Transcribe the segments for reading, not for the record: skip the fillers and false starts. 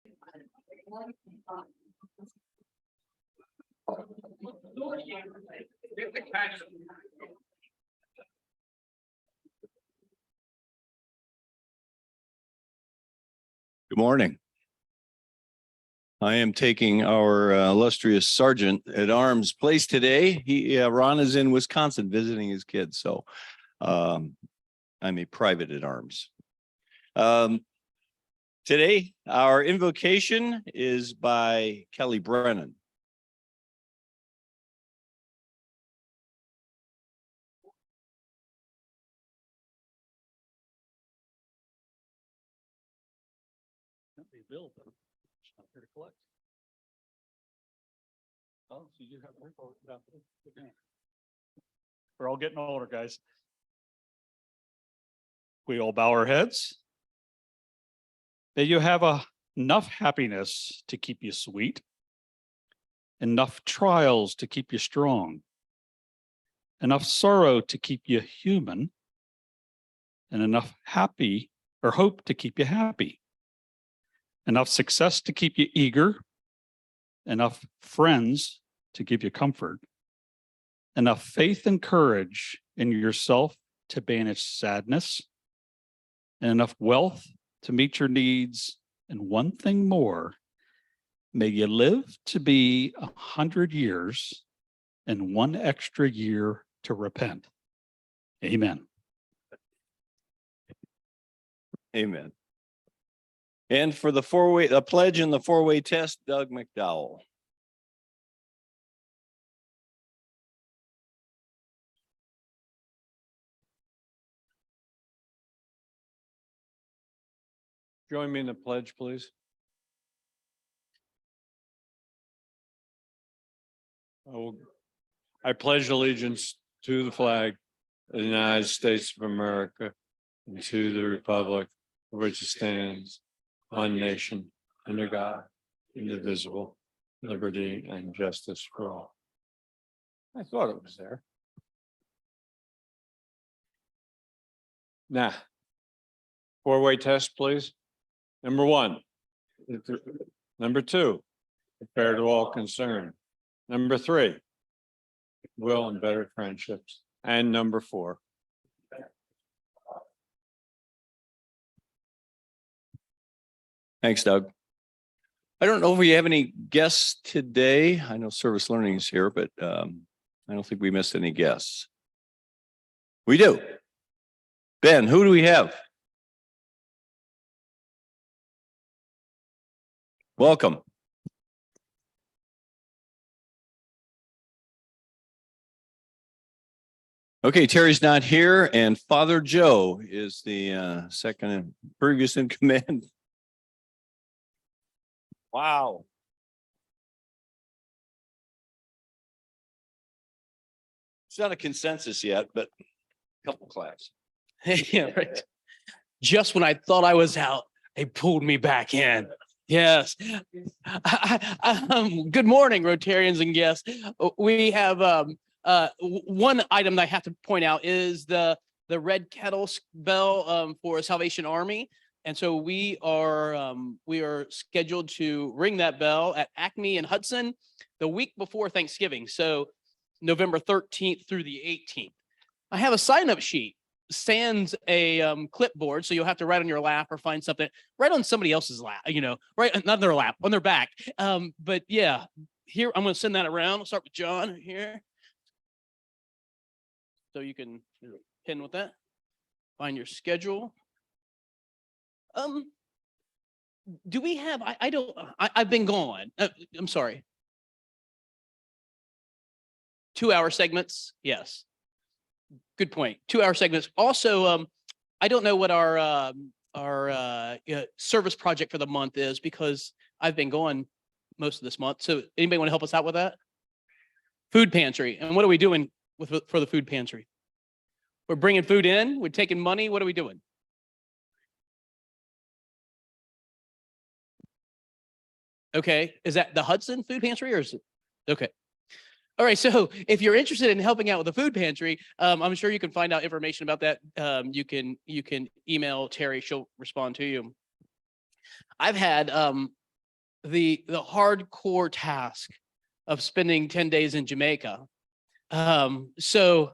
Good morning. I am taking our illustrious Sergeant at Arms place today. Ron is in Wisconsin visiting his kids, so I'm a private at arms. Today, our invocation is by Kelly Brennan. Oh, so you have we're all getting older, guys. We all bow our heads. That you have enough happiness to keep you sweet, enough trials to keep you strong, enough sorrow to keep you human, and enough happy or hope to keep you happy, enough success to keep you eager, enough friends to give you comfort, enough faith and courage in yourself to banish sadness, and enough wealth to meet your needs, and one thing more, may you live to be 100 years and one extra year to repent. Amen. Amen. And for the pledge and the four-way test, Doug McDowell. Join me in the pledge, please. I pledge allegiance to the flag of the United States of America and to the republic for which it stands, one nation, under God, indivisible, liberty and justice for all. I thought it was there. Now, four-way test, please. Number one. Number two, fair to all concerned. Number three, will and better friendships. And number four. Thanks, Doug. I don't know if we have any guests today. I know Service Learning is here, but I don't think we missed any guests. We do. Ben, who do we have? Welcome. Okay, Terry's not here, and Father Joe is the second and previous in command. Wow. It's not a consensus yet, but a couple claps. Yeah, right. Just when I thought I was out, they pulled me back in. Yes. Good morning, Rotarians and guests. We have one item that I have to point out is the red kettle bell for Salvation Army. And so we are scheduled to ring that bell at Acme and Hudson the week before Thanksgiving. So November 13th through the 18th. I have a sign-up sheet. Sans a clipboard, so you'll have to write on your lap or find something, write on somebody else's lap, right, not on their lap, on their back. But yeah, here, I'm going to send that around. I'll start with John here. So you can pin with that. Find your schedule. Do we have, I've been gone. I'm sorry. 2-hour segments? Yes. Good point. 2-hour segments. Also, I don't know what our service project for the month is because I've been gone most of this month. So anybody want to help us out with that? Food pantry. And what are we doing for the food pantry? We're bringing food in. We're taking money. What are we doing? Okay. Is that the Hudson food pantry or is it? Okay. All right, so if you're interested in helping out with the food pantry, I'm sure you can find out information about that. You can email Terry; she'll respond to you. I've had the hardcore task of spending 10 days in Jamaica. So,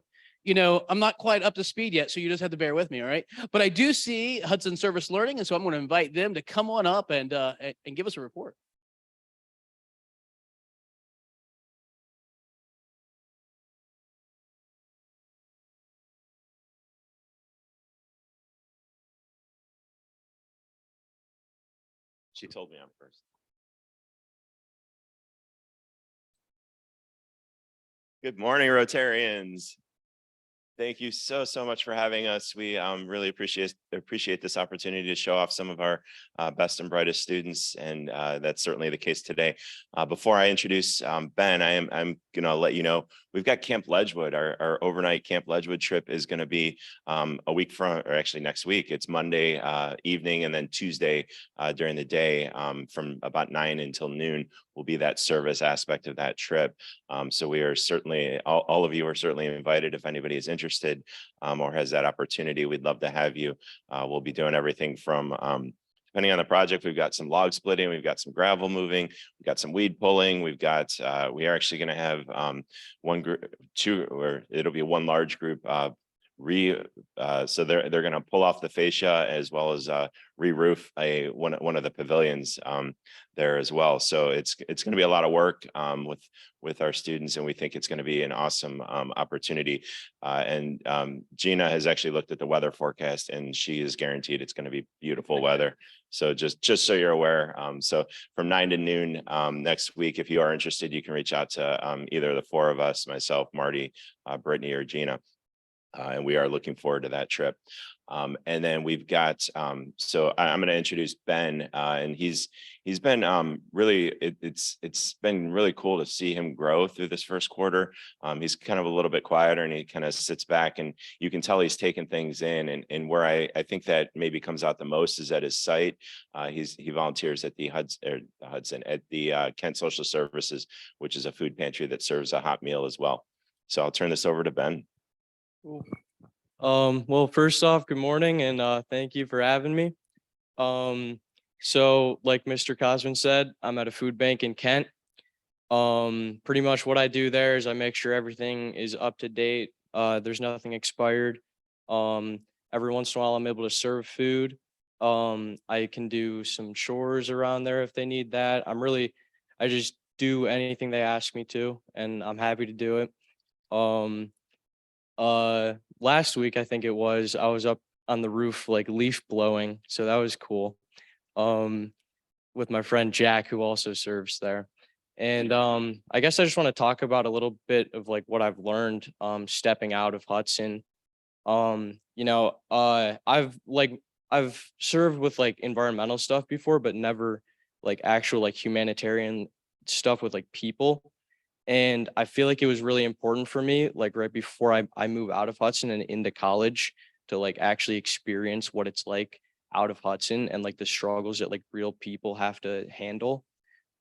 I'm not quite up to speed yet, so you just have to bear with me, all right? But I do see Hudson Service Learning, and so I'm going to invite them to come on up and give us a report. She told me I'm first. Good morning, Rotarians. Thank you so much for having us. We really appreciate this opportunity to show off some of our best and brightest students, and that's certainly the case today. Before I introduce Ben, I'm gonna let you know we've got Camp Ledgewood. Our overnight Camp Ledgewood trip is going to be a week from, or actually next week. It's Monday evening, and then Tuesday during the day from about 9 until noon will be that service aspect of that trip. So we are certainly, all of you are certainly invited if anybody is interested or has that opportunity. We'd love to have you. We'll be doing everything from, depending on the project, we've got some log splitting, we've got some gravel moving, we've got some weed pulling, we are actually going to have one group, or it'll be one large group so they're going to pull off the fascia as well as re-roof one of the pavilions there as well. So it's going to be a lot of work with our students, and we think it's going to be an awesome opportunity. And Gina has actually looked at the weather forecast, and she is guaranteed it's going to be beautiful weather. So just so you're aware, so from 9 to noon next week, if you are interested, you can reach out to either the four of us, myself, Marty, Brittany, or Gina. And we are looking forward to that trip. And then we've got, so I'm going to introduce Ben, and he's been really, it's been really cool to see him grow through this first quarter. He's kind of a little bit quieter, and he kind of sits back, and you can tell he's taking things in. And where I think that maybe comes out the most is at his site. He volunteers at the Hudson at the Kent Social Services, which is a food pantry that serves a hot meal as well. So I'll turn this over to Ben. Well, first off, good morning, and thank you for having me. So like Mr. Cosman said, I'm at a food bank in Kent. Pretty much what I do there is I make sure everything is up to date. There's nothing expired. Every once in a while I'm able to serve food. I can do some chores around there if they need that. I just do anything they ask me to, and I'm happy to do it. Last week, I think I was up on the roof, like leaf blowing. So that was cool. With my friend Jack, who also serves there. And I guess I just want to talk about a little bit of like what I've learned stepping out of Hudson. I've served with like environmental stuff before, but never like actual like humanitarian stuff with like people. And I feel like it was really important for me, like right before I move out of Hudson and into college, to like actually experience what it's like out of Hudson and like the struggles that like real people have to handle.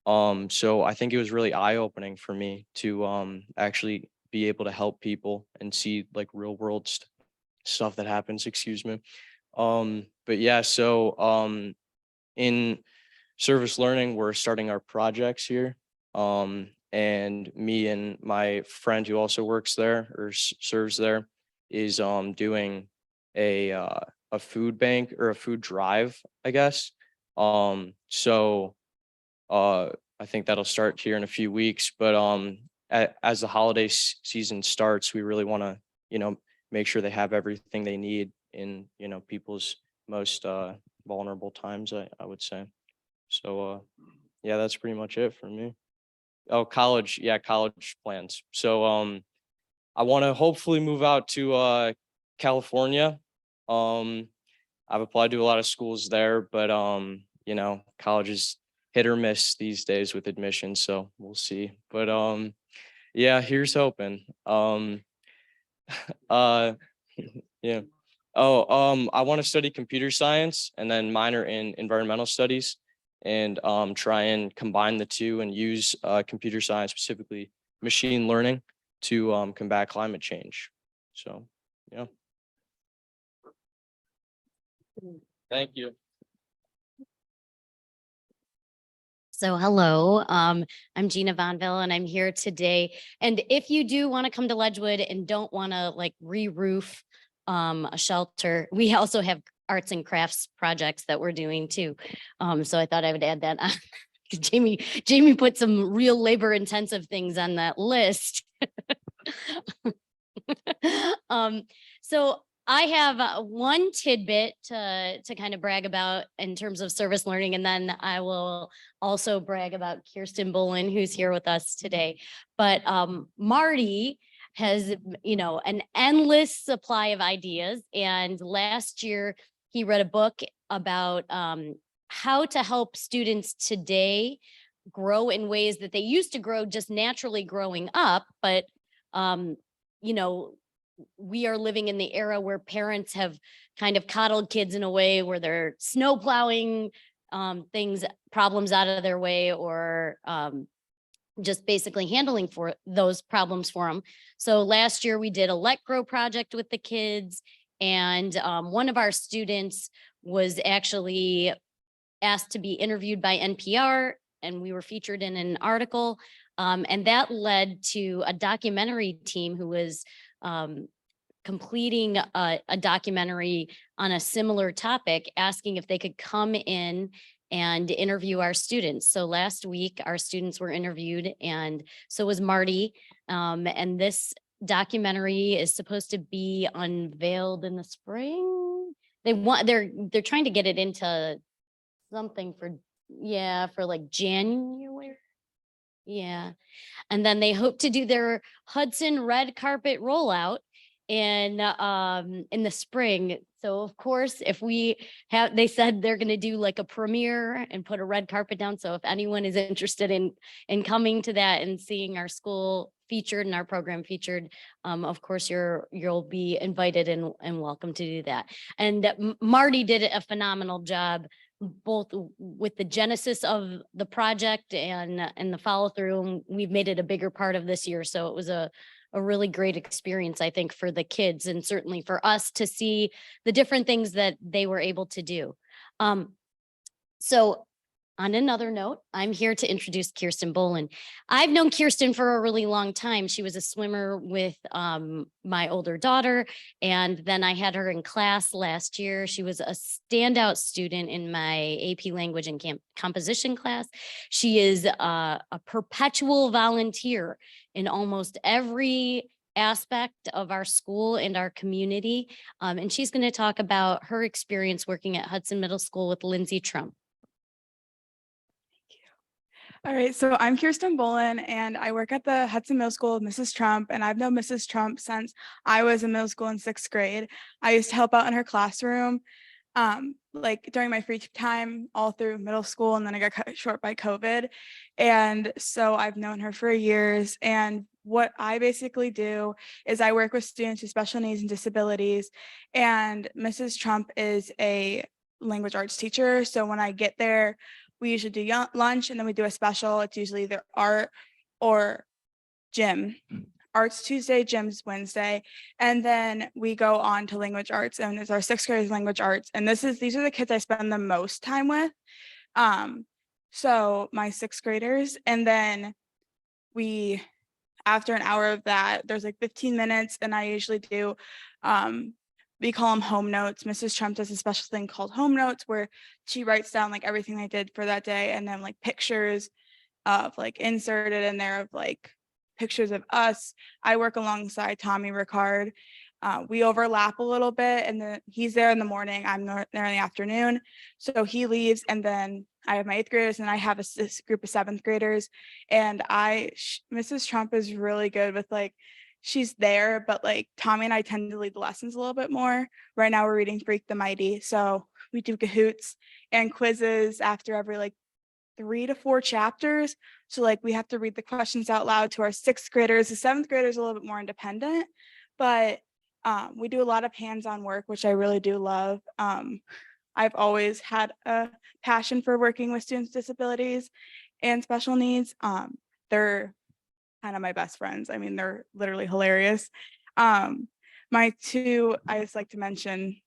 So I think it was really eye-opening for me to actually be able to help people and see like real world stuff that happens, excuse me. But yeah, so in service learning, we're starting our projects here. And me and my friend who also works there or serves there is doing a food bank or a food drive, I guess. So I think that'll start here in a few weeks. But as the holiday season starts, we really want to, make sure they have everything they need in, people's most vulnerable times, I would say. So yeah, that's pretty much it for me. Oh, college. Yeah, college plans. So I want to hopefully move out to California. I've applied to a lot of schools there, but college is hit or miss these days with admissions, so we'll see. But yeah, here's hoping. Yeah. Oh, I want to study computer science and then minor in environmental studies, and try and combine the two and use computer science, specifically machine learning, to combat climate change. So, yeah. Thank you. So hello, I'm Gina Vonville and I'm here today. And if you do want to come to Ledgewood and don't want to like re-roof a shelter, we also have arts and crafts projects that we're doing too. So I thought I would add that on. Jamie put some real labor intensive things on that list. So I have one tidbit to kind of brag about in terms of service learning, and then I will also brag about Kirsten Bolin, who's here with us today. But Marty has, an endless supply of ideas. And last year he read a book about how to help students today grow in ways that they used to grow just naturally growing up. But, we are living in the era where parents have kind of coddled kids in a way where they're snow plowing problems out of their way, or just basically handling for those problems for them. So last year we did a Let Grow project with the kids, and one of our students was actually asked to be interviewed by NPR, and we were featured in an article. And that led to a documentary team who was completing a documentary on a similar topic, asking if they could come in and interview our students. So last week, our students were interviewed, and so was Marty. And this documentary is supposed to be unveiled in the spring. They're trying to get it into something for like January. Yeah. And then they hope to do their Hudson red carpet rollout in the spring. So of course, if they said they're going to do like a premiere and put a red carpet down. So if anyone is interested in coming to that and seeing our school featured and our program featured, of course you'll be invited and welcome to do that. And Marty did a phenomenal job, both with the genesis of the project and the follow through. We've made it a bigger part of this year. So it was a really great experience, I think, for the kids, and certainly for us to see the different things that they were able to do. So on another note, I'm here to introduce Kirsten Bolin. I've known Kirsten for a really long time. She was a swimmer with my older daughter, and then I had her in class last year. She was a standout student in my AP language and composition class. She is a perpetual volunteer in almost every aspect of our school and our community. And she's going to talk about her experience working at Hudson Middle School with Lindsay Trump. All right, so I'm Kirsten Bolin, and I work at the Hudson Middle School with Mrs. Trump, and I've known Mrs. Trump since I was in middle school in 6th grade. I used to help out in her classroom, like during my free time all through middle school, and then I got cut short by COVID. And so I've known her for years, and what I basically do is I work with students with special needs and disabilities, and Mrs. Trump is a language arts teacher. So when I get there, we usually do lunch, and then we do a special. It's usually either art or gym. Arts Tuesday, gyms Wednesday, and then we go on to language arts, and it's our 6th graders language arts. And these are the kids I spend the most time with. So my 6th graders, and then after an hour of that, there's like 15 minutes, and I usually do we call them home notes. Mrs. Trump does a special thing called home notes, where she writes down like everything I did for that day, and then like pictures of like inserted in there of like pictures of us. I work alongside Tommy Ricard. We overlap a little bit, and then he's there in the morning, I'm there in the afternoon. So he leaves, and then I have my 8th graders, and I have a group of 7th graders. And Mrs. Trump is really good with like, she's there, but like Tommy and I tend to lead the lessons a little bit more. Right now we're reading Freak the Mighty. So we do Cahoots and quizzes after every like 3 to 4 chapters. So like we have to read the questions out loud to our 6th graders. The 7th graders are a little bit more independent, but we do a lot of hands-on work, which I really do love. I've always had a passion for working with students with disabilities and special needs. They're kind of my best friends. I mean, they're literally hilarious. I just like to mention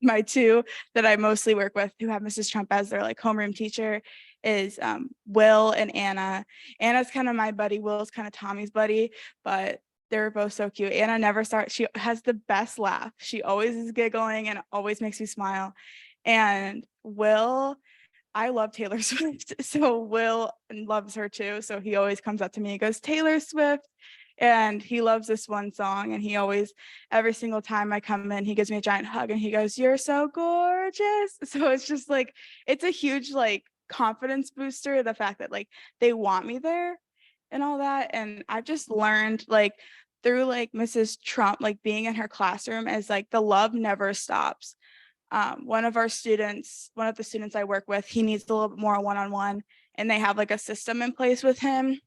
my two that I mostly work with who have Mrs. Trump as their like homeroom teacher is Will and Anna. Anna's kind of my buddy. Will's kind of Tommy's buddy, but they're both so cute. Anna never starts. She has the best laugh. She always is giggling and always makes me smile. And Will, I love Taylor Swift. So Will loves her too. So he always comes up to me and goes, Taylor Swift. And he loves this one song. And he always, every single time I come in, he gives me a giant hug and he goes, you're so gorgeous. So it's just like, it's a huge like confidence booster. The fact that like they want me there and all that. And I've just learned like through like Mrs. Trump, like being in her classroom is like the love never stops. One of the students I work with, he needs a little bit more one-on-one and they have like a system in place with him.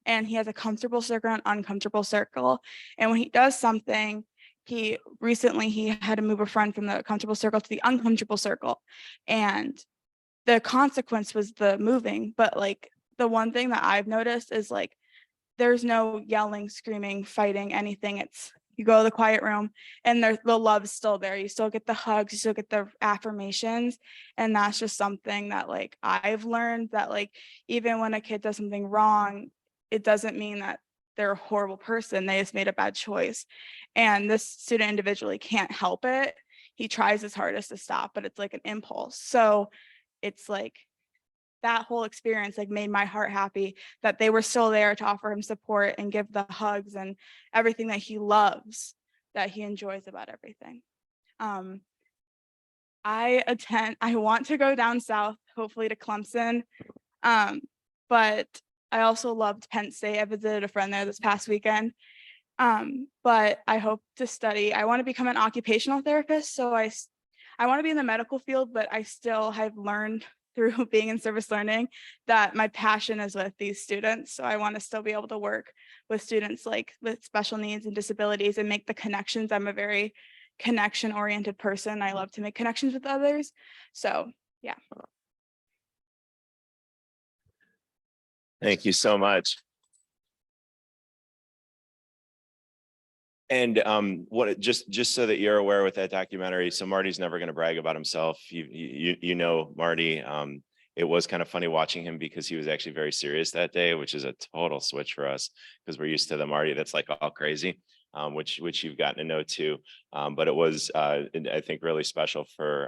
And he has a comfortable circle and uncomfortable circle. And when he does something, he had to move a friend from the comfortable circle to the uncomfortable circle. And the consequence was the moving. But like the one thing that I've noticed is like, there's no yelling, screaming, fighting, anything. It's you go to the quiet room and the love's still there. You still get the hugs, you still get the affirmations. And that's just something that like I've learned that like even when a kid does something wrong, it doesn't mean that they're a horrible person. They just made a bad choice. And this student individually can't help it. He tries his hardest to stop, but it's like an impulse. So it's like that whole experience like made my heart happy that they were still there to offer him support and give the hugs and everything that he loves, that he enjoys about everything. I want to go down south, hopefully to Clemson. But I also loved Penn State. I visited a friend there this past weekend. But I hope to study. I want to become an occupational therapist. So I want to be in the medical field, but I still have learned through being in service learning that my passion is with these students. So I want to still be able to work with students like with special needs and disabilities and make the connections. I'm a very connection oriented person. I love to make connections with others. So yeah. Thank you so much. And just so that you're aware with that documentary, so Marty's never going to brag about himself. You know Marty. It was kind of funny watching him because he was actually very serious that day, which is a total switch for us because we're used to the Marty that's like all crazy, which you've gotten to know too. But it was I think really special for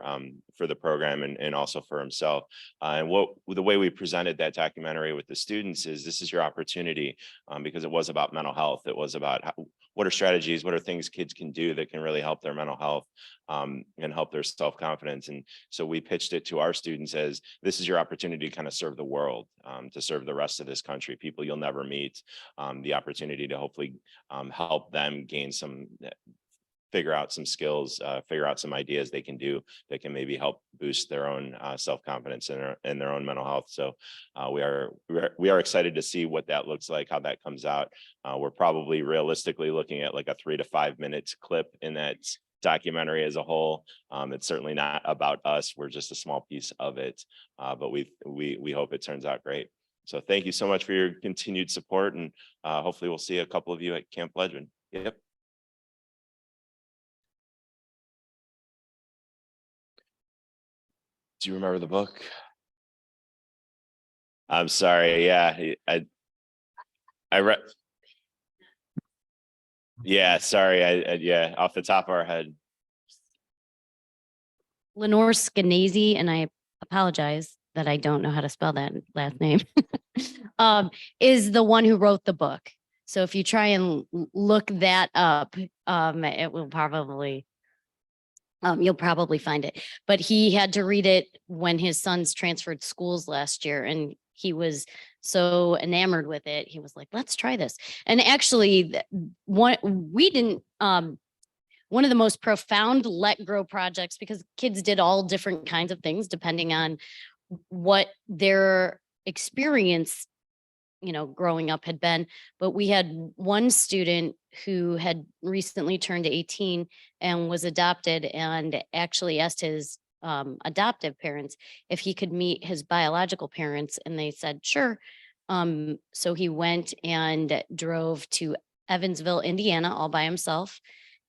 the program and also for himself. And the way we presented that documentary with the students is this is your opportunity because it was about mental health. It was about what are strategies, what are things kids can do that can really help their mental health and help their self-confidence. And so we pitched it to our students as this is your opportunity to kind of serve the world, to serve the rest of this country, people you'll never meet, the opportunity to hopefully help them gain figure out some skills, figure out some ideas they can do that can maybe help boost their own self-confidence and their own mental health. So we are excited to see what that looks like, how that comes out. We're probably realistically looking at like a 3 to 5 minute clip in that documentary as a whole. It's certainly not about us. We're just a small piece of it, but we hope it turns out great. So thank you so much for your continued support, and hopefully we'll see a couple of you at Camp Legend. Yep. Do you remember the book? I'm sorry. Yeah, I read. Yeah, sorry. Yeah, off the top of our head. Lenore Skenazy, and I apologize that I don't know how to spell that last name, is the one who wrote the book. So if you try and look that up, it will probably, you'll probably find it. But he had to read it when his sons transferred schools last year, and he was so enamored with it. He was like, let's try this. And actually, one of the most profound let grow projects, because kids did all different kinds of things depending on what their experience, growing up had been. But we had one student who had recently turned 18 and was adopted, and actually asked his adoptive parents if he could meet his biological parents, and they said sure. So he went and drove to Evansville, Indiana, all by himself,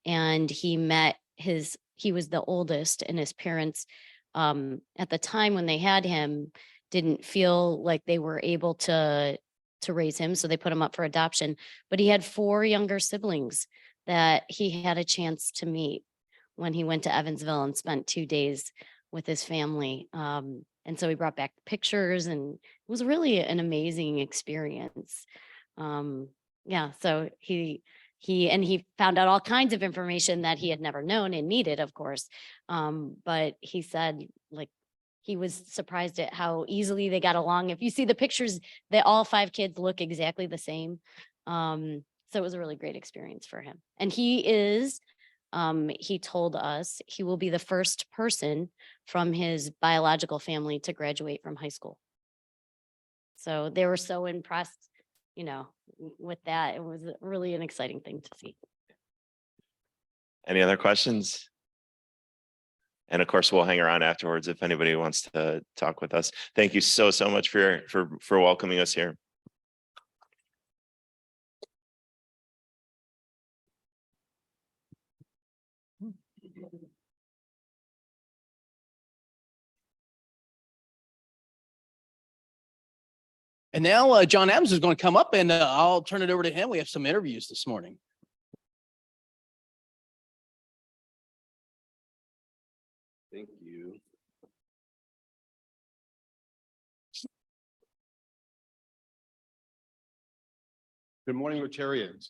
and he met his he was the oldest, and his parents at the time when they had him didn't feel like they were able to raise him, so they put him up for adoption. But he had 4 younger siblings that he had a chance to meet when he went to Evansville and spent 2 days with his family. And so he brought back pictures, and it was really an amazing experience. Yeah, so he found out all kinds of information that he had never known and needed, of course. But he said, like, he was surprised at how easily they got along. If you see the pictures, they all 5 kids look exactly the same. So it was a really great experience for him. And he told us he will be the first person from his biological family to graduate from high school. So they were so impressed, with that. It was really an exciting thing to see. Any other questions? And of course, we'll hang around afterwards if anybody wants to talk with us. Thank you so much for welcoming us here. And now John Adams is going to come up, and I'll turn it over to him. We have some interviews this morning. Thank you. Good morning, Rotarians.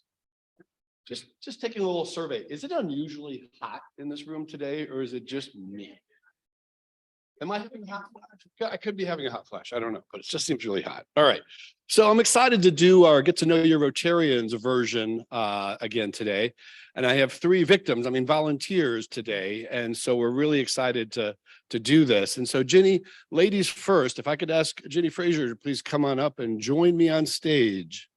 Just taking a little survey. Is it unusually hot in this room today, or is it just me? Am I having a hot flash? I could be having a hot flash. I don't know, but it just seems really hot. All right. So I'm excited to do our Get to Know Your Rotarians version again today. And I have 3 volunteers today. And so we're really excited to do this. And so Ginny, ladies first, if I could ask Ginny Frazier to please come on up and join me on stage.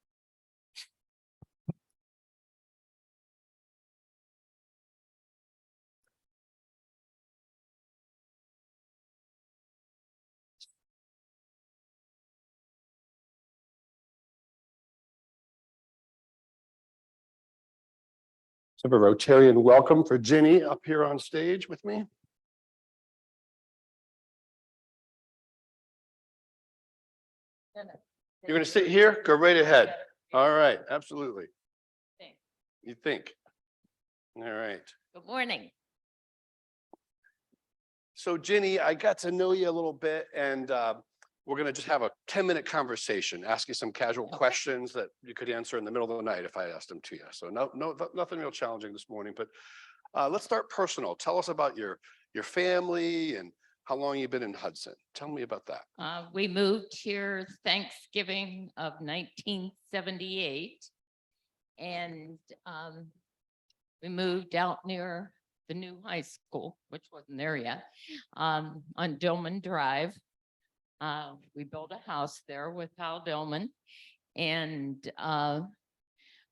So a Rotarian welcome for Ginny up here on stage with me. You're going to sit here? Go right ahead. All right, absolutely. You think? All right. Good morning. So Ginny, I got to know you a little bit, and we're going to just have a 10-minute conversation, ask you some casual questions that you could answer in the middle of the night if I asked them to you. So nothing real challenging this morning, but let's start personal. Tell us about your family and how long you've been in Hudson. Tell me about that. We moved here Thanksgiving of 1978, and we moved out near the new high school, which wasn't there yet, on Dillman Drive. We built a house there with Hal Dillman, and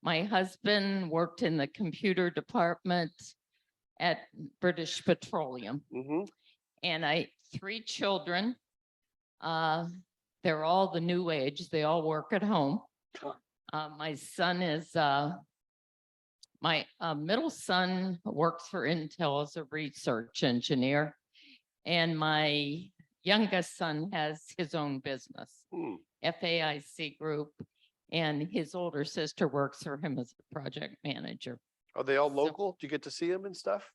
my husband worked in the computer department at British Petroleum. Mm-hmm. And 3 children. They're all the new age. They all work at home. My son is my middle son works for Intel as a research engineer, and my youngest son has his own business, FAIC Group, and his older sister works for him as a project manager. Are they all local? Do you get to see them and stuff?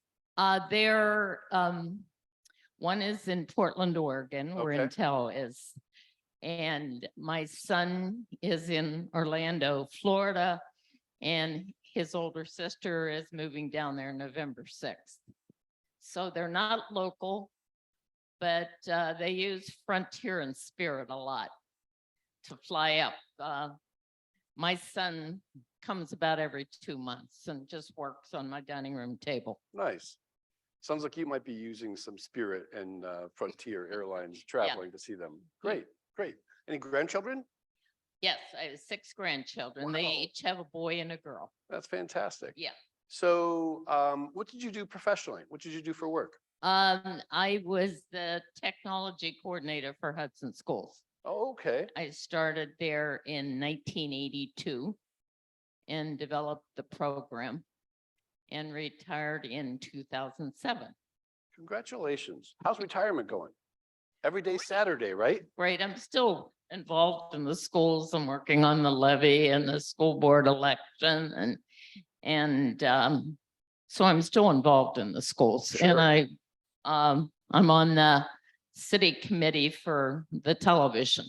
They're one is in Portland, Oregon, where Okay. Intel is, and my son is in Orlando, Florida, and his older sister is moving down there November 6th. So they're not local, but they use Frontier and Spirit a lot to fly up. My son comes about every 2 months and just works on my dining room table. Nice. Sounds like you might be using some Spirit and Frontier Airlines traveling to see them. Great, great. Any grandchildren? Yes, I have 6 grandchildren. They Wow. each have a boy and a girl. That's fantastic. Yeah. So what did you do professionally? What did you do for work? I was the technology coordinator for Hudson Schools. Oh, okay. I started there in 1982 and developed the program. and retired in 2007. Congratulations. How's retirement going? Every day Saturday, right? Great. I'm still involved in the schools. I'm working on the levy and the school board election and so I'm still involved in the schools Sure. and I'm on the city committee for the television.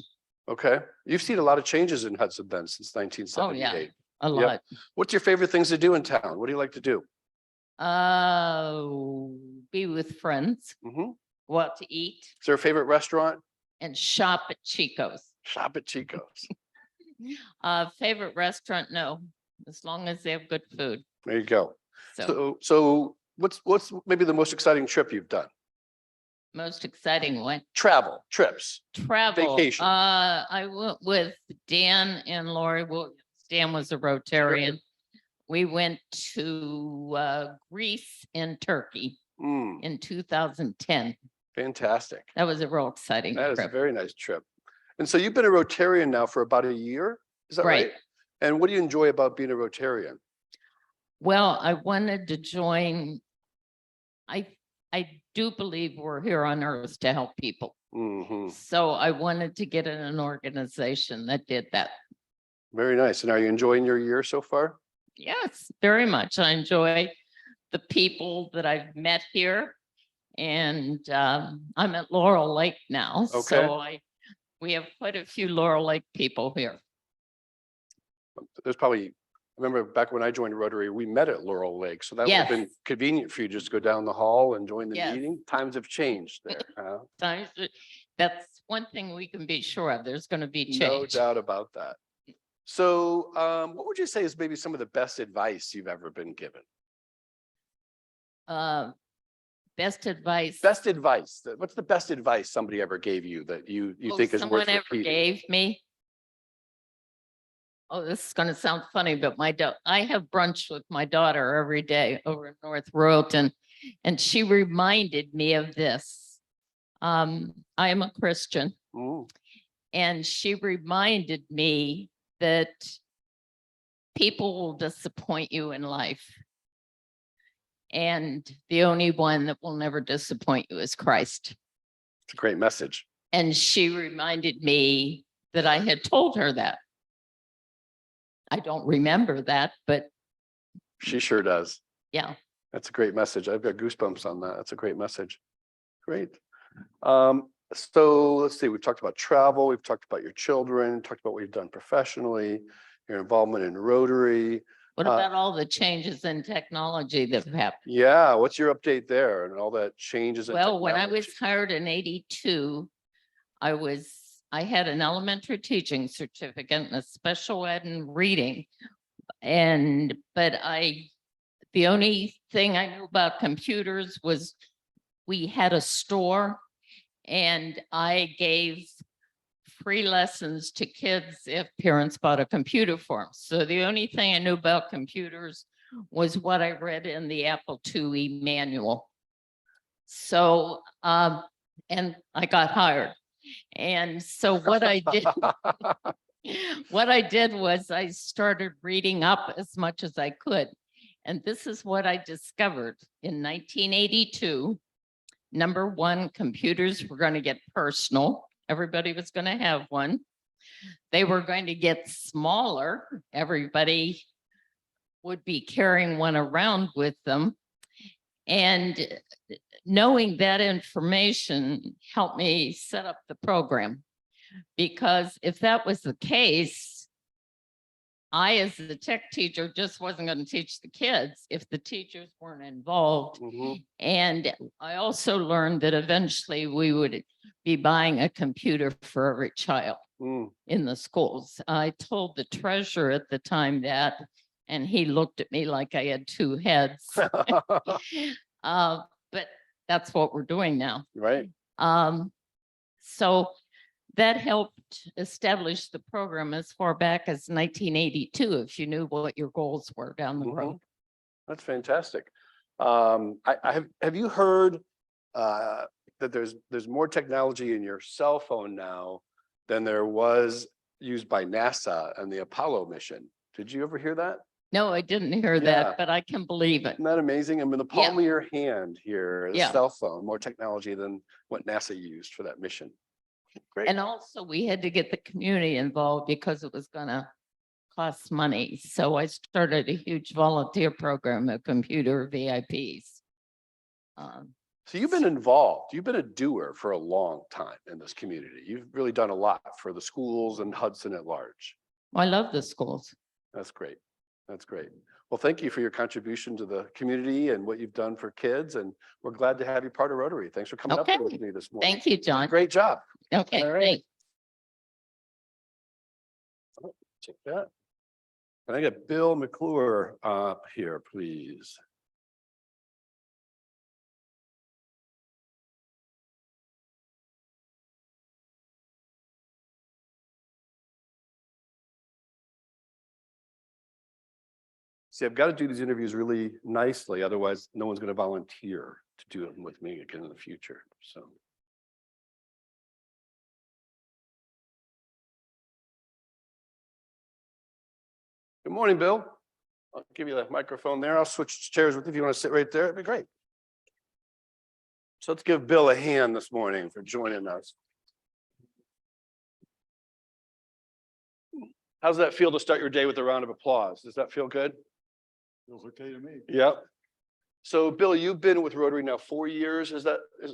Okay. You've seen a lot of changes in Hudson then since Oh, 1978. yeah, a lot. What's your favorite things to do in town? What do you like to do? Be with friends, Mhm. go out to eat Is there a favorite restaurant? and shop at Chico's. Shop at Chico's. Favorite restaurant? No, as long as they have good food. There you go. So So what's maybe the most exciting trip you've done? most exciting one, Travel, trips. travel. Vacation. I went with Dan and Lori Williams. Dan was a Rotarian. We went to Greece and Turkey Mm, in 2010. fantastic. That was a real exciting That is a trip. very nice trip. And so you've been a Rotarian now for about a year, is that right? Right. And what do you enjoy about being a Rotarian? Well, I wanted to join. I do believe we're here on earth to help people. Mhm. So I wanted to get in an organization that did that. Very nice. And are you enjoying your year so far? Yes, very much. I enjoy the people that I've met here. And I'm at Laurel Lake now. Okay. So we have quite a few Laurel Lake people here. There's probably, I remember back when I joined Rotary, we met at Laurel Lake. So that would have been Yes. convenient for you just to go down the hall and join the Yes. meeting. Times have changed there. Huh? That's one thing we can be sure of. There's going to be No change. doubt about that. So what would you say is maybe some of the best advice you've ever been given? Best advice. Best advice. What's the best advice somebody ever gave you that you think is someone worth ever repeating? gave me. Oh, this is going to sound funny, but I have brunch with my daughter every day over in North Royalton, and she reminded me of this. I am a Christian, Mm, and she reminded me that people will disappoint you in life. And the only one that will never disappoint you is Christ. it's a great message. And she reminded me that I had told her that. I don't remember that, but She sure does. yeah. That's a great message. I've got goosebumps on that. That's a great message. Great. So let's see, we've talked about travel, we've talked about your children, talked about what you've done professionally, your involvement in Rotary. What about all the changes in technology that have happened? Yeah, what's your update there and all that changes? In Well, when I was technology? hired in 82, I had an elementary teaching certificate and a special ed in reading. But the only thing I knew about computers was we had a store and I gave free lessons to kids if parents bought a computer for them. So the only thing I knew about computers was what I read in the Apple IIe manual. So, and I got hired. And so what I did was I started reading up as much as I could. And this is what I discovered in 1982. Number one, computers were going to get personal. Everybody was going to have one. They were going to get smaller. Everybody would be carrying one around with them. And knowing that information helped me set up the program. Because if that was the case, I, as the tech teacher, just wasn't going to teach the kids if the teachers weren't involved. Mhm. And I also learned that eventually we would be buying a computer for every child Mm. in the schools. I told the treasurer at the time that, and he looked at me like I had two heads. But that's what we're doing now. Right. So that helped establish the program as far back as 1982, if you knew what your goals were down the road. Mhm. That's fantastic. Have you heard that there's more technology in your cell phone now than there was used by NASA and the Apollo mission? Did you ever hear that? No, I didn't hear Yeah. that, but I can believe it. Isn't that amazing? I mean, the palm of your hand here, the Yeah. cell phone, more technology than what NASA used for that mission. Great. And also we had to get the community involved because it was gonna cost money. So I started a huge volunteer program of computer VIPs. So you've been involved, you've been a doer for a long time in this community. You've really done a lot for the schools and Hudson at large. I love the schools. That's great. That's great. Well, thank you for your contribution to the community and what you've done for kids. And we're glad to have you part of Rotary. Thanks for coming up here with Okay. me this morning. Thank you, John. Great job. Okay, All right. thanks. Check that. Can I get Bill McClure up here, please? See, I've got to do these interviews really nicely, otherwise no one's going to volunteer to do them with me again in the future, so. Good morning, Bill. I'll give you the microphone there. I'll switch chairs with you if you want to sit right there. It'd be great. So let's give Bill a hand this morning for joining us. How's that feel to start your day with a round of applause? Does that feel good? Feels okay to me. Yep. So Bill, you've been with Rotary now 4 years. Is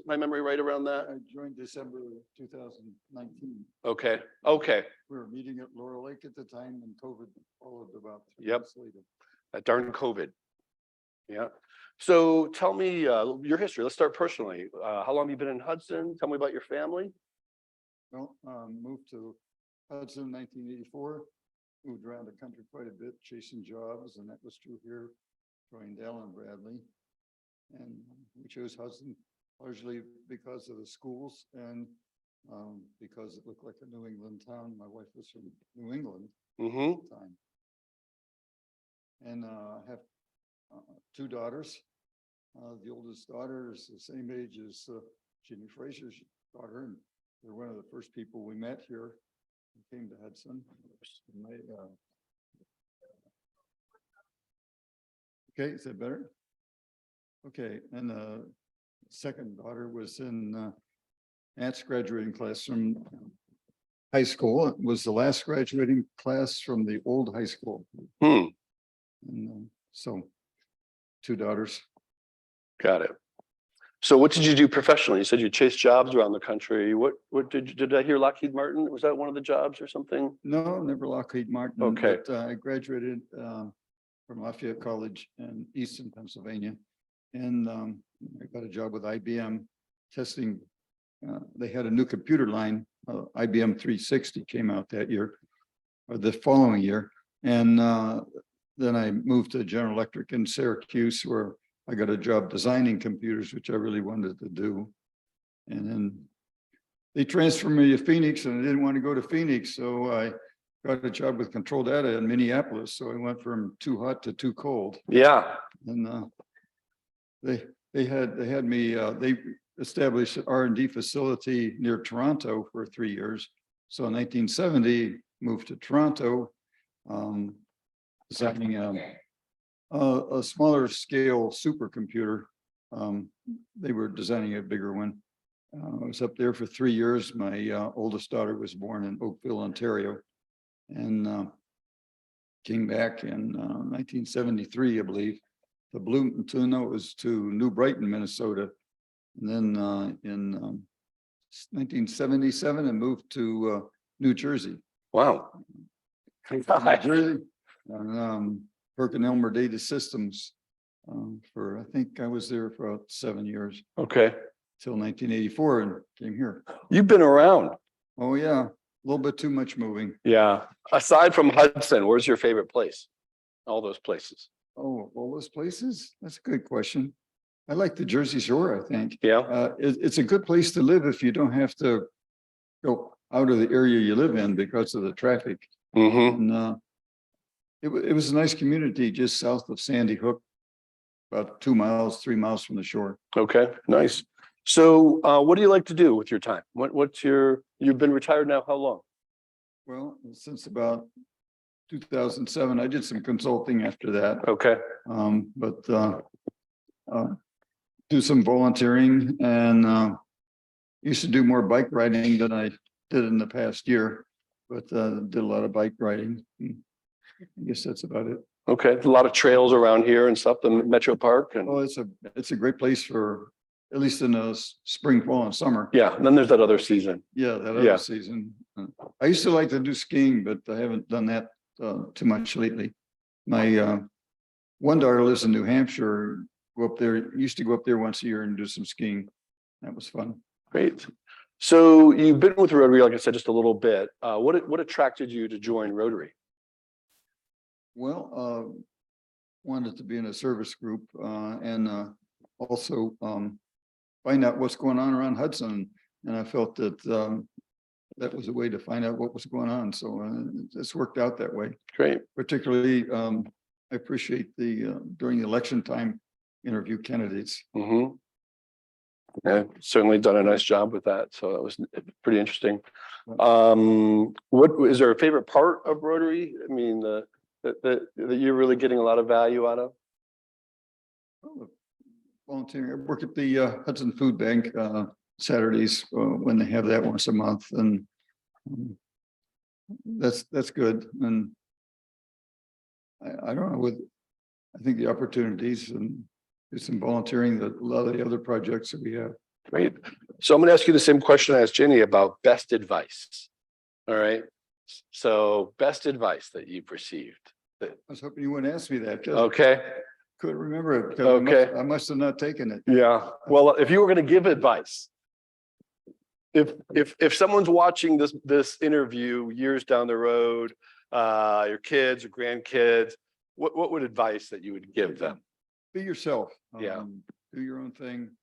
my memory right around that? I joined December 2019. Okay, okay. We were meeting at Laurel Lake at the time and COVID followed about 3 Yep. months later. That darn COVID. Yeah. So tell me your history. Let's start personally. How long have you been in Hudson? Tell me about your family. Well, moved to Hudson in 1984, moved around the country quite a bit, chasing jobs, and that was true here. Joined Allen Bradley, and we chose Hudson largely because of the schools and because it looked like a New England town. My wife was from New England at the time. And I have 2 daughters. The oldest daughter is the same age as Jimmy Fraser's daughter, and they're one of the first people we met here who came to Hudson. Okay, is that better? Okay, and second daughter was in Aunt's graduating class from high school. It was the last graduating class from the old high school. And so 2 daughters. Got it. So what did you do professionally? You said you chased jobs around the country. What did I hear Lockheed Martin? Was that one of the jobs or something? No, never Lockheed Martin. Okay. But I graduated from Lafayette College in Easton, Pennsylvania. And I got a job with IBM testing. They had a new computer line, IBM 360 came out that year or the following year. And then I moved to General Electric in Syracuse, where I got a job designing computers, which I really wanted to do. And then they transferred me to Phoenix, and I didn't want to go to Phoenix. So I got a job with Control Data in Minneapolis. So I went from too hot to too cold. Yeah. And they had me, they established an R&D facility near Toronto for 3 years. So in 1970, moved to Toronto, designing a smaller scale supercomputer. They were designing a bigger one. I was up there for 3 years. My oldest daughter was born in Oakville, Ontario, and came back in 1973, I believe. The Bloomington, no, it was to New Brighton, Minnesota. And then in 1977, I moved to New Jersey. Wow. New Jersey, and PerkinElmer Data Systems for, I think I was there for about 7 years. Okay. Till 1984 and came here. You've been around. Oh, yeah, a little bit too much moving. Yeah. Aside from Hudson, where's your favorite place? All those places. Oh, all those places? That's a good question. I like the Jersey Shore, I think. Yeah. It's a good place to live if you don't have to go out of the area you live in because of the traffic. And it was a nice community just south of Sandy Hook, about 2 miles, 3 miles from the shore. Okay, nice. So what do you like to do with your time? You've been retired now how long? Well, since about 2007. I did some consulting after that. Okay. But do some volunteering and used to do more bike riding than I did in the past year, but did a lot of bike riding. I guess that's about it. Okay. A lot of trails around here and stuff, the Metro Park and. Oh, it's a great place for, at least in the spring, fall and summer. Yeah, and then there's that other season. Yeah, that Yeah. other season. I used to like to do skiing, but I haven't done that too much lately. My one daughter lives in New Hampshire. Go up there, used to go up there once a year and do some skiing. That was fun. Great. So you've been with Rotary, like I said, just a little bit. What attracted you to join Rotary? Well, wanted to be in a service group and also find out what's going on around Hudson. And I felt that that was a way to find out what was going on. So it's worked out that way. Great. Particularly, I appreciate the during the election time interview candidates. Mm-hmm. Yeah, certainly done a nice job with that. So that was pretty interesting. What is there a favorite part of Rotary? I mean, that you're really getting a lot of value out of? Volunteering. I work at the Hudson Food Bank Saturdays when they have that once a month, and that's good. And I don't know, I think the opportunities and do some volunteering, that a lot of the other projects that we have. Great. So I'm going to ask you the same question I asked Jenny about best advice. All right. So best advice that you've received. I was hoping you wouldn't ask me that. 'Cause Okay. couldn't remember it. 'Cause Okay. I must have not taken it. Yeah. Well, if you were going to give advice, if someone's watching this interview years down the road, your kids or grandkids, what would advice that you would give them? Be yourself. Yeah. Do your own thing.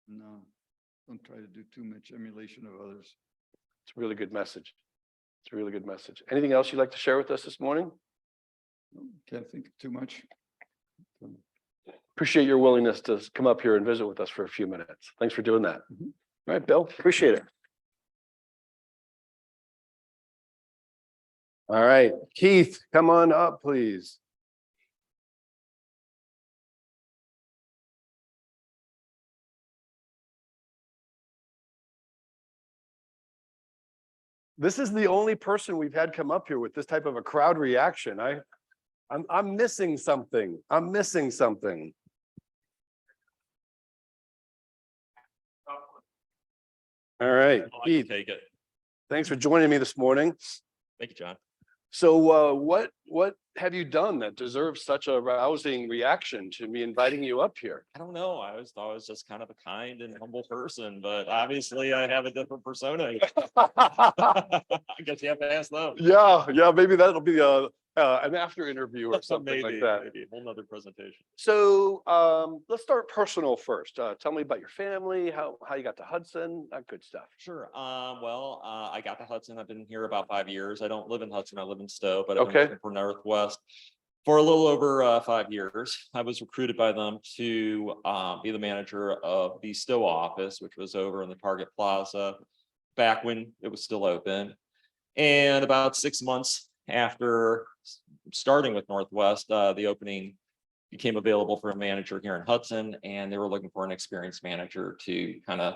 No, don't try to do too much emulation of others. It's a really good message. It's a really good message. Anything else you'd like to share with us this morning? Can't think of too much. Appreciate your willingness to come up here and visit with us for a few minutes. Thanks for doing that. All right, Bill, appreciate it. All right, Keith, come on up, please. This is the only person we've had come up here with this type of a crowd reaction. I'm missing something. I'm missing something. All right, Keith, Take it. thanks for joining me this morning. Thank you, John. So what have you done that deserves such a rousing reaction to me inviting you up here? I don't know. I always thought I was just kind of a kind and humble person, but obviously I have a different persona. I guess you have to ask them. Yeah, maybe that'll be an after interview or something like that. Maybe a whole nother presentation. So let's start personal first. Tell me about your family, how you got to Hudson, that good stuff. Sure. Well, I got to Hudson. I've been here about 5 years. I don't live in Hudson. I live in Stowe, but I've been Okay. working for Northwest for a little over 5 years. I was recruited by them to be the manager of the Stowe office, which was over in the Target Plaza back when it was still open. And about 6 months after starting with Northwest, the opening became available for a manager here in Hudson, and they were looking for an experienced manager to kind of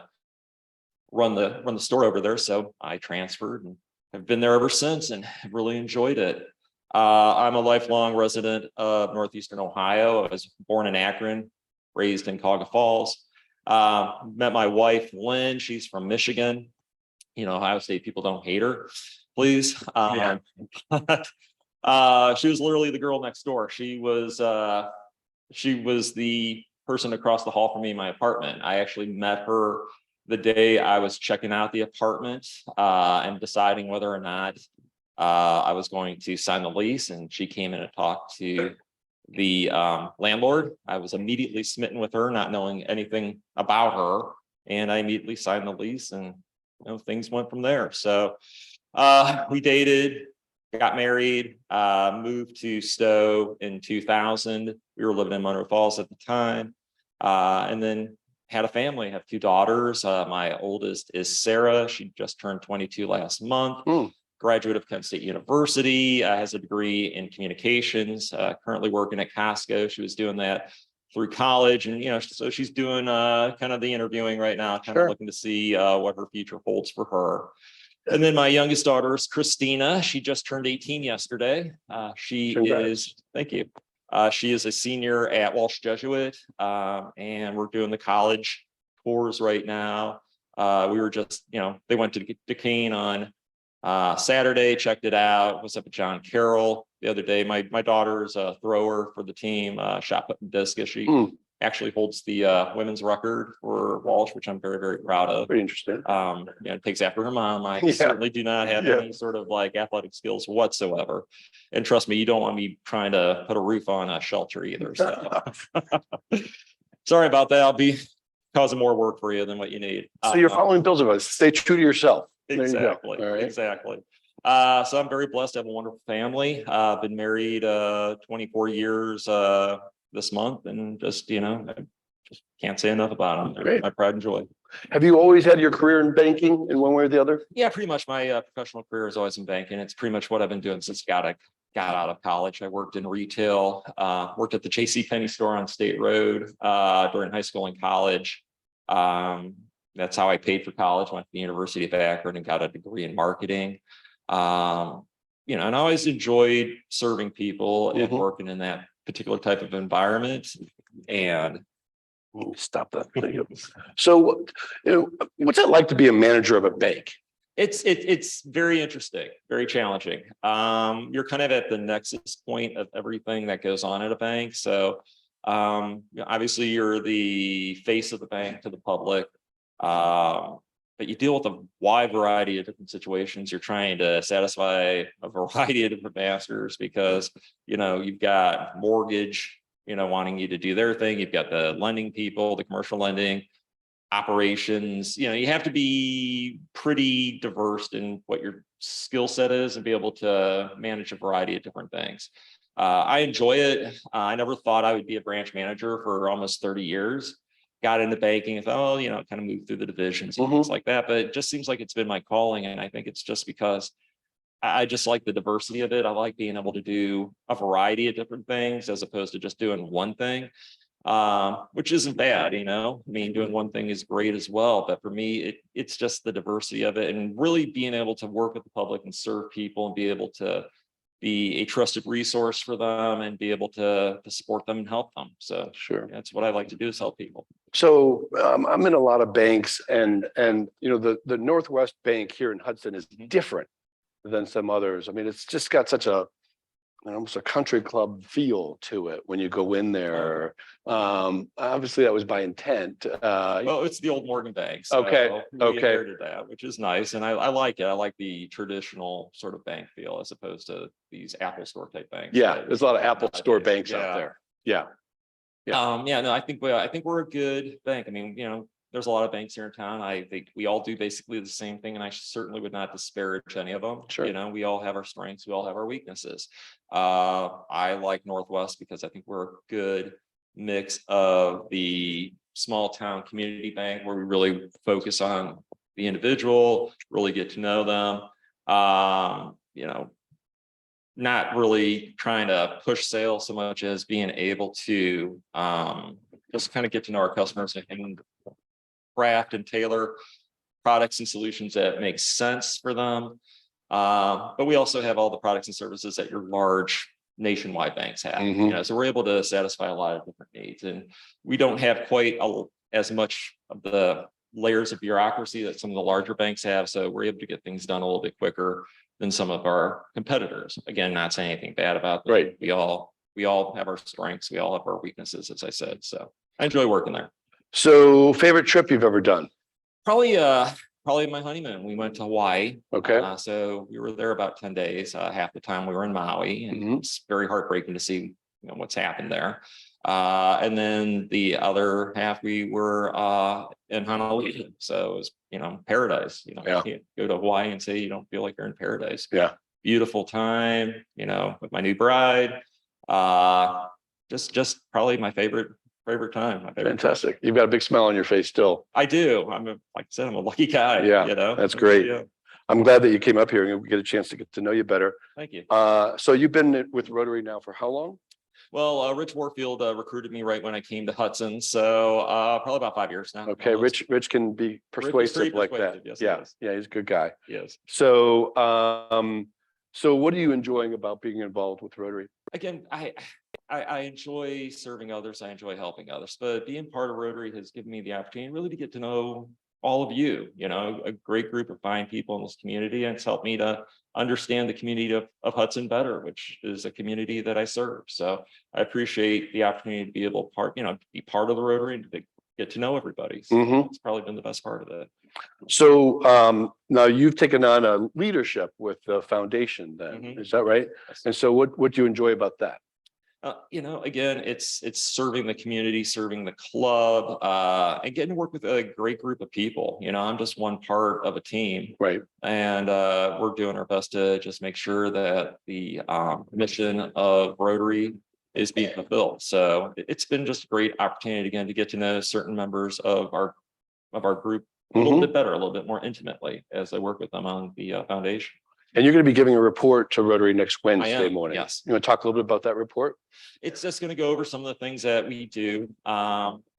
run the store over there. So I transferred and have been there ever since and have really enjoyed it. I'm a lifelong resident of Northeastern Ohio. I was born in Akron, raised in Cuyahoga Falls. Met my wife, Lynn. She's from Michigan. You know, Ohio State people don't hate her, please. She was literally the girl next door. She was the person across the hall from me in my apartment. I actually met her the day I was checking out the apartment and deciding whether or not I was going to sign the lease, and she came in and talked to the landlord. I was immediately smitten with her, not knowing anything about her, and I immediately signed the lease, and things went from there. So we dated, got married, moved to Stowe in 2000. We were living in Monroe Falls at the time, and then had a family, have 2 daughters. My oldest is Sarah. She just turned 22 last month. graduate of Kent State University, has a degree in communications, currently working at Costco. She was doing that through college, and so she's doing kind of the interviewing right now, kind of looking to see what her future holds for her. And then my youngest daughter is Christina. She just turned 18 yesterday. Thank you. She is a senior at Walsh Jesuit, and we're doing the college tours right now. We were just, they went to Duquesne on Saturday, checked it out, was up at John Carroll the other day. My daughter's a thrower for the team, shot put and discus. She actually holds the women's record for Walsh, which I'm very, very proud of. Very interesting. It takes after her mom. I certainly do not have any sort of like athletic skills whatsoever. And trust me, you don't want me trying to put a roof on a shelter either. So sorry about that. I'll be causing more work for you than what you need. So you're following Bill's advice. Stay true to yourself. Exactly. All right. Exactly. So I'm very blessed to have a wonderful family. I've been married 24 years this month, and just, I just can't say enough about them. They're Great. my pride and joy. Have you always had your career in banking in one way or the other? Yeah, pretty much. My professional career is always in banking. It's pretty much what I've been doing since got out of college. I worked in retail, worked at the JCPenney store on State Road during high school and college. That's how I paid for college. Went to the University of Akron and got a degree in marketing. And I always enjoyed serving people and working in that particular type of environment. And stop that. So, what's it like to be a manager of a bank? It's very interesting, very challenging. You're kind of at the nexus point of everything that goes on at a bank. So obviously you're the face of the bank to the public. But you deal with a wide variety of different situations. You're trying to satisfy a variety of different masters because, you've got mortgage, wanting you to do their thing. You've got the lending people, the commercial lending operations. You have to be pretty diverse in what your skill set is and be able to manage a variety of different things. I enjoy it. I never thought I would be a branch manager for almost 30 years. Got into banking and thought, kind of moved through the divisions and things like that. But it just seems like it's been my calling. And I think it's just because I just like the diversity of it. I like being able to do a variety of different things as opposed to just doing one thing, which isn't bad, doing one thing is great as well. But for me, it's just the diversity of it and really being able to work with the public and serve people and be able to be a trusted resource for them and be able to support them and help them. So that's what I like to do is help people. So I'm in a lot of banks and the Northwest Bank here in Hudson is different than some others. I mean, it's just got such almost a country club feel to it when you go in there. Obviously that was by intent. Well, it's the old Morgan Bank. So okay. We inherited that, which is nice. And I like it. I like the traditional sort of bank feel as opposed to these Apple Store type banks. Yeah, there's a lot of Apple Store banks out there. Yeah. I think we're a good bank. I mean, there's a lot of banks here in town. I think we all do basically the same thing, and I certainly would not disparage any of them. Sure. We all have our strengths, we all have our weaknesses. I like Northwest because I think we're a good mix of the small town community bank where we really focus on the individual, really get to know them. Not really trying to push sales so much as being able to just kind of get to know our customers and craft and tailor products and solutions that make sense for them. But we also have all the products and services that your large nationwide banks have. So we're able to satisfy a lot of different needs, and we don't have quite as much of the layers of bureaucracy that some of the larger banks have. So we're able to get things done a little bit quicker than some of our competitors. Again, not saying anything bad about them. Right. We all have our strengths. We all have our weaknesses, as I said. So I enjoy working there. So favorite trip you've ever done? Probably my honeymoon. We went to Hawaii. Okay. So we were there about 10 days. Half the time we were in Maui, and it's very heartbreaking to see what's happened there. And then the other half we were in Honolulu. So it was, paradise. You can't go to Hawaii and say you don't feel like you're in paradise. Yeah. Beautiful time, with my new bride. Just probably my favorite time. Fantastic. You've got a big smile on your face still. I do. Like I said, I'm a lucky guy. Yeah, that's great. I'm glad that you came up here and we get a chance to get to know you better. Thank you. So you've been with Rotary now for how long? Well, Rich Warfield recruited me right when I came to Hudson, so probably about 5 years now. Okay, almost. Rich can be Rich is persuasive pretty like that. persuasive, yes, he Yeah, is. yeah, he's a good guy. Yes. So, so what are you enjoying about being involved with Rotary? Again, I enjoy serving others. I enjoy helping others, but being part of Rotary has given me the opportunity really to get to know all of you, a great group of fine people in this community. And it's helped me to understand the community of Hudson better, which is a community that I serve. So I appreciate the opportunity to be able to be part of the Rotary and to get to know everybody. So Mhm. it's probably been the best part of it. So, now you've taken on a leadership with the foundation then, Mhm. is that right? And so what do you enjoy about that? Again, it's serving the community, serving the club, and getting to work with a great group of people. I'm just one part of a team. Right. And we're doing our best to just make sure that the mission of Rotary is being fulfilled. So it's been just a great opportunity again to get to know certain members of our group a little Mhm. bit better, a little bit more intimately as I work with them on the foundation. And you're going to be giving a report to Rotary next Wednesday am, morning. yes. You want to talk a little bit about that report? It's just going to go over some of the things that we do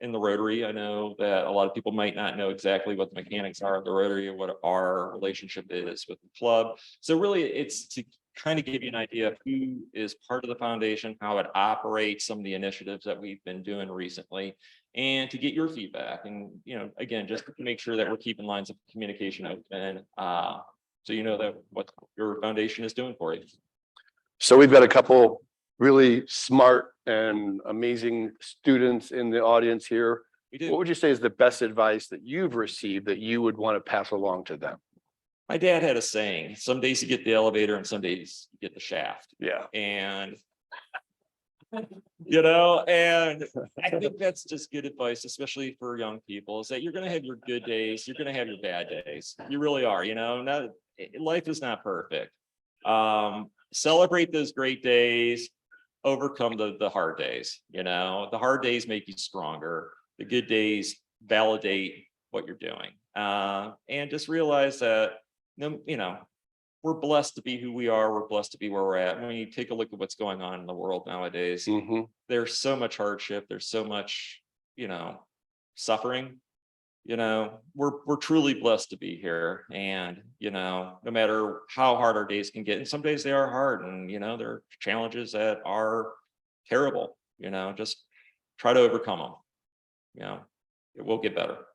in the Rotary. I know that a lot of people might not know exactly what the mechanics are of the Rotary or what our relationship is with the club. So really it's to kind of give you an idea of who is part of the foundation, how it operates, some of the initiatives that we've been doing recently, and to get your feedback. And, again, just to make sure that we're keeping lines of communication open. So you know that what your foundation is doing for you. So we've got a couple really smart and amazing students in the audience here. We do. What would you say is the best advice that you've received that you would want to pass along to them? My dad had a saying, some days you get the elevator and some days you get the shaft. Yeah. And and I think that's just good advice, especially for young people, is that you're going to have your good days. You're going to have your bad days. You really are, life is not perfect. Celebrate those great days, overcome the hard days. The hard days make you stronger. The good days validate what you're doing. And just realize that, we're blessed to be who we are. We're blessed to be where we're at. When you take a look at what's going on in the world nowadays, Mhm. there's so much hardship. There's so much, suffering. We're truly blessed to be here. And, no matter how hard our days can get, and some days they are hard, and, there are challenges that are terrible, just try to overcome them. It will get better.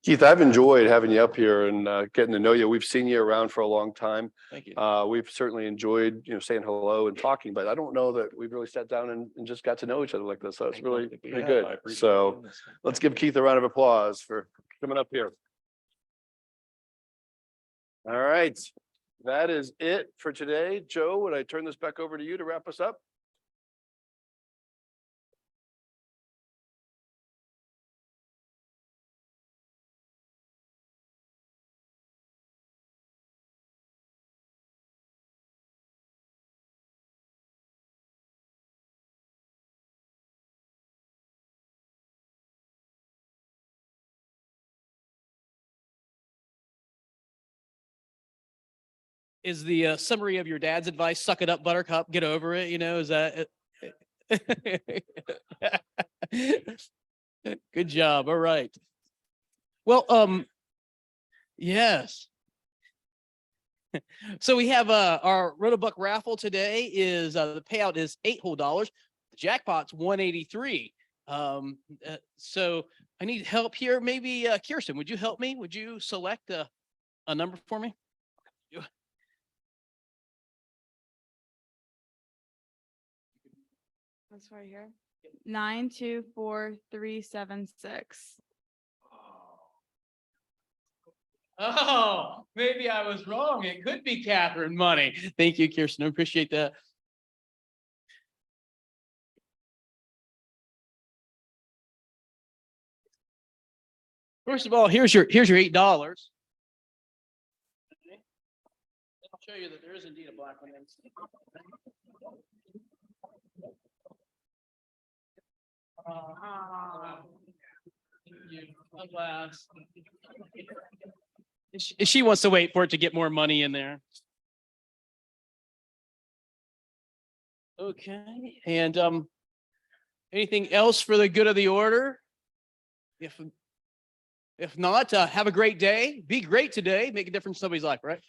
Keith, I've enjoyed having you up here and getting to know you. We've seen you around for a long time. Thank you. We've certainly enjoyed, saying hello and talking, but I don't know that we've really sat down and just got to know each other like this. So it's really pretty good. So let's give Keith a round of applause for coming up here. All right. That is it for today. Joe, would I turn this back over to you to wrap us up? Is the summary of your dad's advice, suck it up, buttercup, get over it, is that it? Good job. All right. Well, yes. So we have our Rotobuck raffle today is the payout is $8 The jackpot's 183. So I need help here. Maybe Kirsten, would you help me? Would you select a number for me? That's right here. 924376. Oh, maybe I was wrong. It could be Catherine money. Thank you, Kirsten. I appreciate that. First of all, here's your $8. I'll show you that there is indeed a black one. She wants to wait for it to get more money in there. Okay, and anything else for the good of the order? If not, have a great day. Be great today. Make a difference in somebody's life, right?